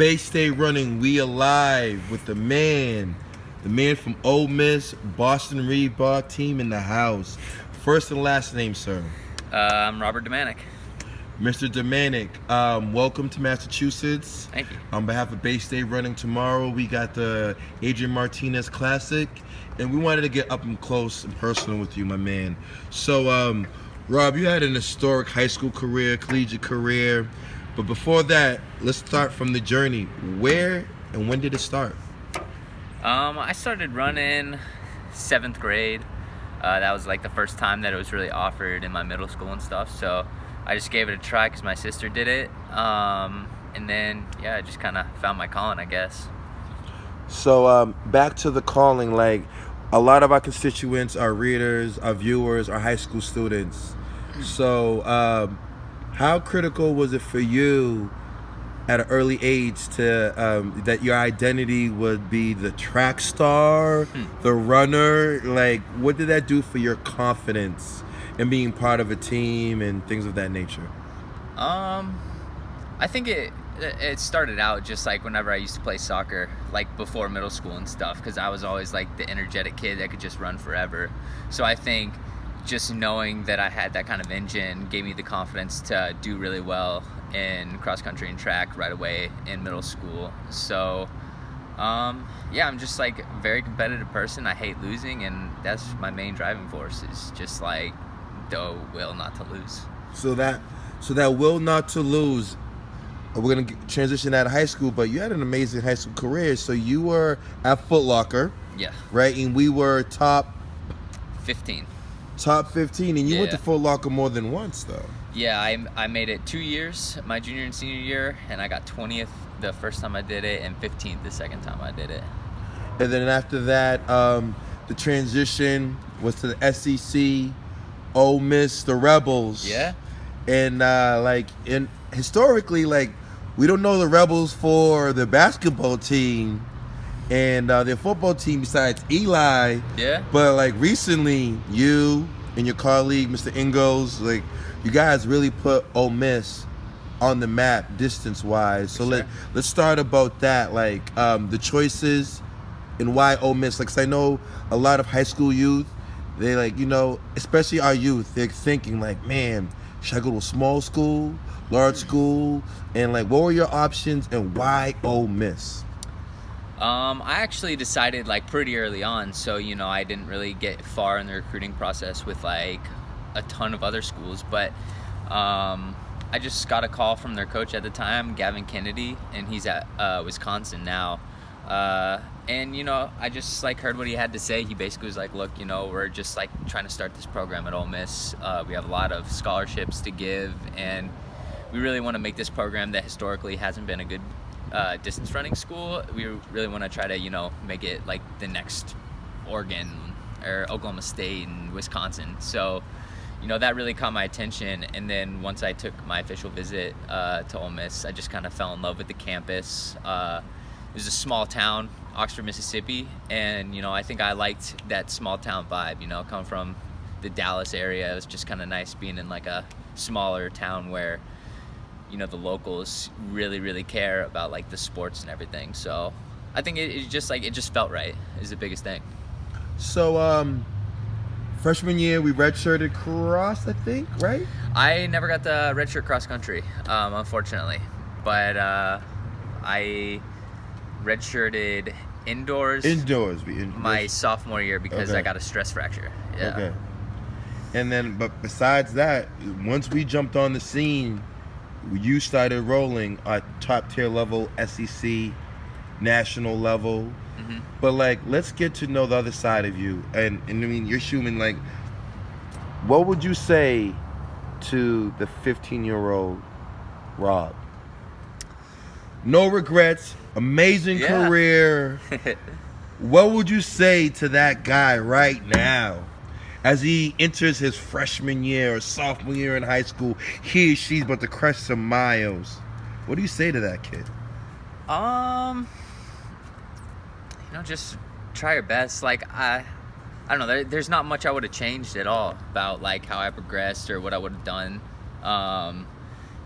Baystate Running, we alive with the man from Ole Miss, Boston Reebok team in the house. First and last name, sir. I'm Robert Domanic. Mr. Domanic, welcome to Massachusetts. Thank you. On behalf of Baystate Running, tomorrow we got the Adrian Martinez Classic, and we wanted to get up and close and personal with you, my man. So, Rob, you had an historic high school career, collegiate career, but before that, let's start from the journey. Where and when did it start? I started running 7th grade. That was like the first time that it was really offered in my middle school and stuff. So I just gave it a try because my sister did it. And then, I just kind of found my calling, I guess. So back to the calling, like a lot of our constituents, our readers, our viewers, are high school students. So how critical was it for you at an early age to that your identity would be the track star, the runner? Like, what did that do for your confidence in being part of a team and things of that nature? I think it started out just like whenever I used to play soccer, like before middle school and stuff, because I was always like the energetic kid that could just run forever. So I think just knowing that I had that kind of engine gave me the confidence to do really well in cross country and track right away in middle school. So I'm just like a very competitive person. I hate losing, and that's my main driving force, is just like the will not to lose. So that will not to lose. We're going to transition out of high school, but you had an amazing high school career. So you were at Foot Locker. Yeah. Right? And we were top 15. Top 15, and you went to Foot Locker more than once, though. Yeah, I made it 2 years, my junior and senior year, and I got 20th the first time I did it, and 15th the second time I did it. And then after that, the transition was to the SEC, Ole Miss, the Rebels. Yeah. And historically, like, we don't know the Rebels for the basketball team and their football team besides Eli. Yeah. But like recently, you and your colleague, Mr. Ingalls, like, you guys really put Ole Miss on the map distance-wise. So let's start about that, like the choices and why Ole Miss. Like, 'cause I know a lot of high school youth, they like, especially our youth, they're thinking like, man, should I go to a small school, large school? And like, what were your options and why Ole Miss? I actually decided like pretty early on, so I didn't really get far in the recruiting process with like a ton of other schools, but I just got a call from their coach at the time, Gavin Kennedy, and he's at Wisconsin now. And I just like heard what he had to say. He basically was like, look, we're just like trying to start this program at Ole Miss. We have a lot of scholarships to give, and we really want to make this program that historically hasn't been a good distance running school. We really want to try to make it like the next Oregon or Oklahoma State and Wisconsin. So that really caught my attention. And then once I took my official visit to Ole Miss, I just kind of fell in love with the campus. It was a small town, Oxford, Mississippi, and I think I liked that small town vibe. Coming from the Dallas area, it was just kind of nice being in like a smaller town where the locals really, really care about like the sports and everything. So I think it just felt right is the biggest thing. So freshman year, we redshirted cross, I think, right? I never got the redshirt cross country, unfortunately, but I redshirted indoors. My sophomore year because I got a stress fracture. Yeah. Okay. And then, but besides that, once we jumped on the scene, you started rolling at top tier level, SEC, national level. Mm-hmm. But like, let's get to know the other side of you. And I mean, you're shooting like, what would you say to the 15-year-old Rob? No regrets, amazing career. What would you say to that guy right now as he enters his freshman year or sophomore year in high school? He or she's about to crush some miles. What do you say to that kid? Just try your best. Like, I don't know, there's not much I would have changed at all about like how I progressed or what I would have done.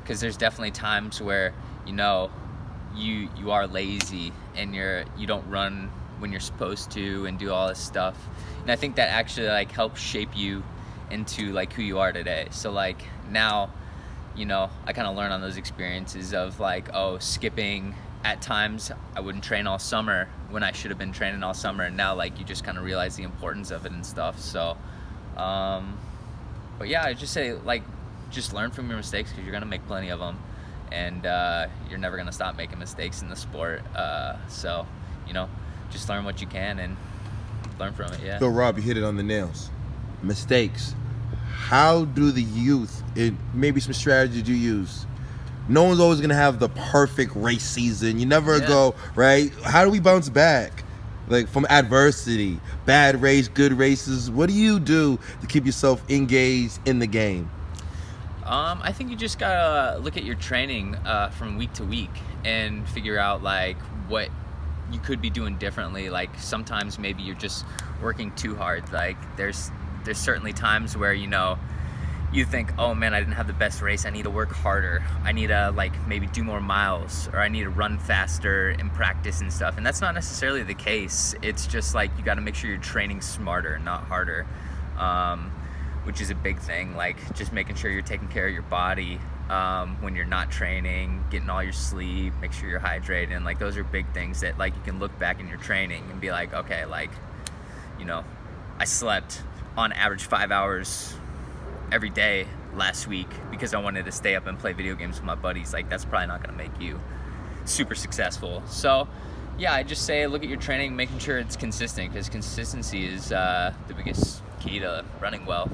Because there's definitely times where you are lazy and you don't run when you're supposed to and do all this stuff. And I think that actually like helps shape you into like who you are today. So like now, you know, I kind of learn on those experiences of like, oh, skipping at times I wouldn't train all summer when I should have been training all summer, and now like you just kind of realize the importance of it and stuff. So but yeah, I just say like just learn from your mistakes, because you're gonna make plenty of them, and you're never gonna stop making mistakes in the sport. So you know, just learn what you can and learn from it. Yeah. So Rob, you hit it on the nails. Mistakes. How do the youth, maybe some strategies you use? No one's always gonna have the perfect race season. You never go, right? How do we bounce back, like from adversity, bad race, good races? What do you do to keep yourself engaged in the game? I think you just gotta look at your training from week to week and figure out like what you could be doing differently. Like sometimes maybe you're just working too hard. Like there's certainly times where, you know, you think, oh man, I didn't have the best race, I need to work harder, I need to like maybe do more miles, or I need to run faster in practice and stuff. And that's not necessarily the case. It's just like you got to make sure you're training smarter, not harder, which is a big thing. Like just making sure you're taking care of your body when you're not training, getting all your sleep, make sure you're hydrated. And like those are big things that like you can look back in your training and be like, okay, like, you know, I slept on average 5 hours every day last week because I wanted to stay up and play video games with my buddies. Like that's probably not going to make you super successful. So yeah, I just say look at your training, making sure it's consistent, because consistency is the biggest key to running well.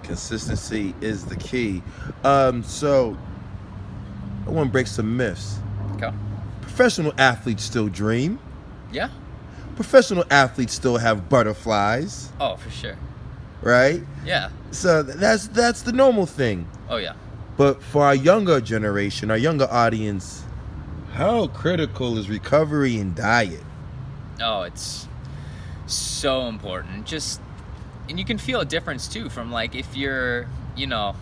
Consistency is the key. So I want to break some myths. Okay. Professional athletes still dream. Yeah. Professional athletes still have butterflies. Oh, for sure. Right? Yeah. So that's the normal thing. Oh yeah. But for our younger generation, our younger audience, how critical is recovery and diet? Oh, it's so important. And you can feel a difference too from like if you're, you know,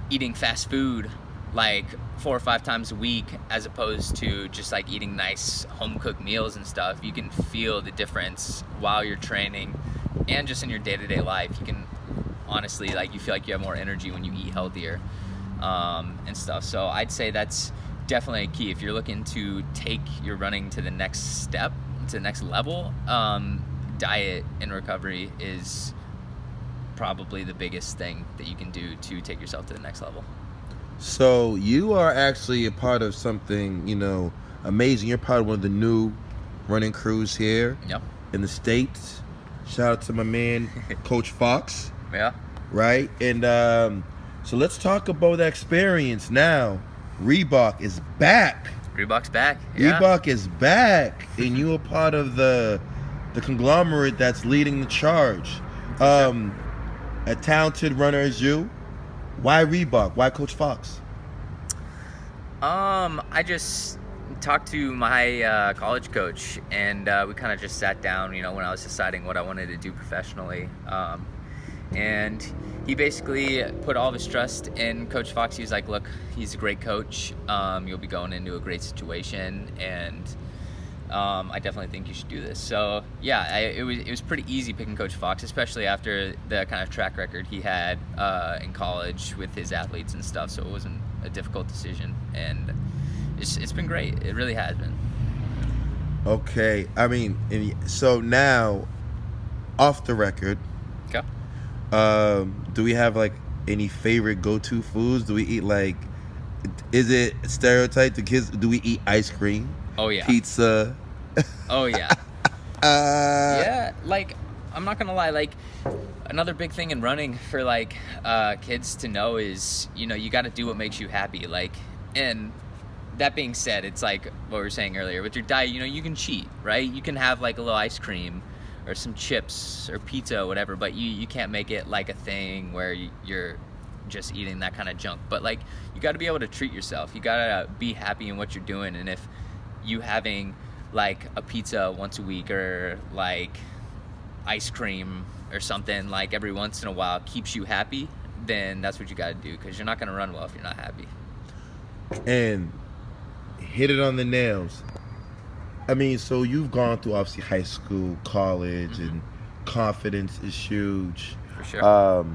eating fast food like 4 or 5 times a week as opposed to just like eating nice home cooked meals and stuff. You can feel the difference while you're training and just in your day-to-day life. You can honestly, like, you feel like you have more energy when you eat healthier and stuff. So I'd say that's definitely a key if you're looking to take your running to the next step, to the next level. Diet and recovery is probably the biggest thing that you can do to take yourself to the next level. So you are actually a part of something, you know, amazing. You're part of one of the new running crews here in the States. Shout out to my man, Coach Fox. Yeah. Right? And so let's talk about that experience now. Reebok is back. Reebok's back. Yeah. Reebok is back. And you are part of the conglomerate that's leading the charge. A talented runner as you. Why Reebok? Why Coach Fox? I just talked to my college coach, and we kind of just sat down, you know, when I was deciding what I wanted to do professionally. And he basically put all of his trust in Coach Fox. He was like, look, he's a great coach. You'll be going into a great situation, and I definitely think you should do this. So yeah, it was pretty easy picking Coach Fox, especially after the kind of track record he had in college with his athletes and stuff. So it wasn't a difficult decision, and it's been great. It really has been. Okay, I mean, so now, off the record, okay. Do we have like any favorite go-to foods? Do we eat like? Is it stereotype to kids? Do we eat ice cream? Oh yeah. Pizza. Oh yeah. Yeah, like I'm not gonna lie, like another big thing in running for like kids to know is, you know, you got to do what makes you happy. Like, and that being said, it's like what we were saying earlier with your diet. You know, you can cheat, right? You can have like a little ice cream or some chips or pizza or whatever, but you can't make it like a thing where you're just eating that kind of junk. But like, you got to be able to treat yourself. You got to be happy in what you're doing. And if you having like a pizza once a week or like ice cream or something like every once in a while keeps you happy, then that's what you got to do, because you're not going to run well if you're not happy. And hit it on the nails. I mean, so you've gone through obviously high school, college, and confidence is huge. For sure.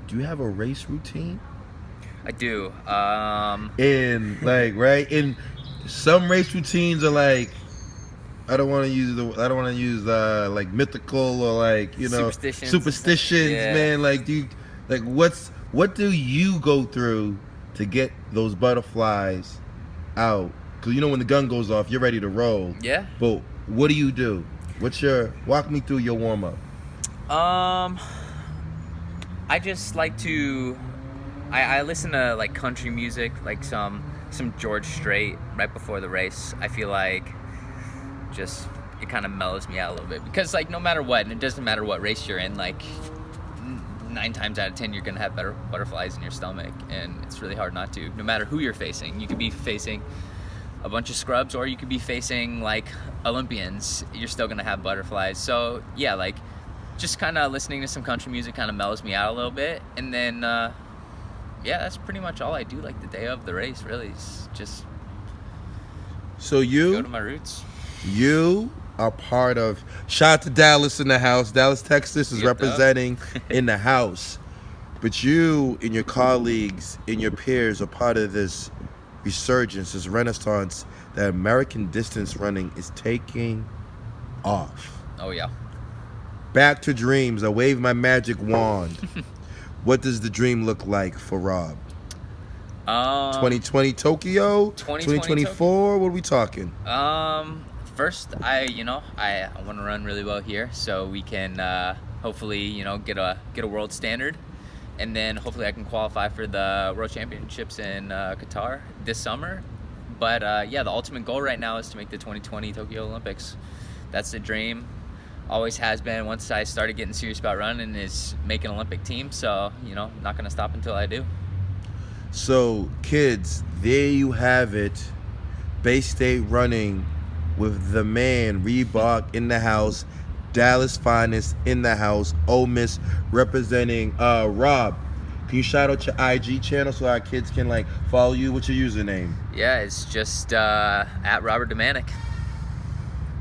Do you have a race routine? I do. And like, right? And some race routines are like, I don't want to use like mythical or like, you know, superstitions, yeah. man. Like, what do you go through to get those butterflies out? Because you know when the gun goes off, you're ready to roll. Yeah. But what do you do? Walk me through your warm up. I just like to, I listen to like country music, like some George Strait right before the race. I feel like just it kind of mellows me out a little bit because like no matter what, and it doesn't matter what race you're in, like 9 times out of 10 you're gonna have better butterflies in your stomach, and it's really hard not to. No matter who you're facing, you could be facing a bunch of scrubs or you could be facing like Olympians, you're still gonna have butterflies. So yeah, like just kind of listening to some country music kind of mellows me out a little bit, and then yeah, that's pretty much all I do. Like the day of the race, really, is just go to my roots. You are part of. Shout out to Dallas in the house. Dallas, Texas is representing in the house, but you and your colleagues and your peers are part of this resurgence, this renaissance that American distance running is taking off. Oh yeah. Back to dreams. I wave my magic wand. What does the dream look like for Rob? 2020 Tokyo? 2024? What are we talking? First, I want to run really well here, so we can hopefully get a world standard, and then hopefully I can qualify for the World Championships in Qatar this summer. But yeah, the ultimate goal right now is to make the 2020 Tokyo Olympics. That's the dream. Always has been. Once I started getting serious about running, is make an Olympic team. So not gonna stop until I do. So kids, there you have it. Baystate Running with the man Reebok in the house, Dallas Finest in the house, Ole Miss representing. Rob, can you shout out your IG channel so our kids can like follow you? What's your username? Yeah, it's just at Robert Domanic.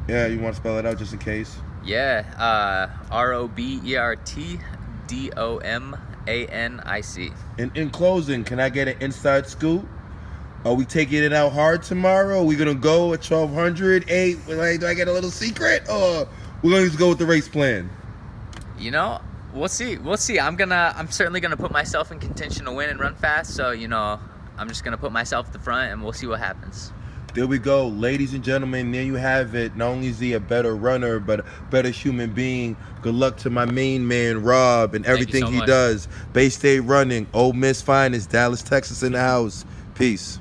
Yeah, you want to spell it out just in case? Yeah, RobertDomanic. In closing, can I get an inside scoop? Are we taking it out hard tomorrow? Are we gonna go at 1200, 8? Like, do I get a little secret, or we're gonna just go with the race plan? We'll see. I'm certainly gonna put myself in contention to win and run fast. So I'm just gonna put myself at the front, and we'll see what happens. There we go, ladies and gentlemen. There you have it. Not only is he a better runner, but a better human being. Good luck to my main man, Rob, and everything he does. Baystate Running, Ole Miss Finest, Dallas, Texas in the house. Peace.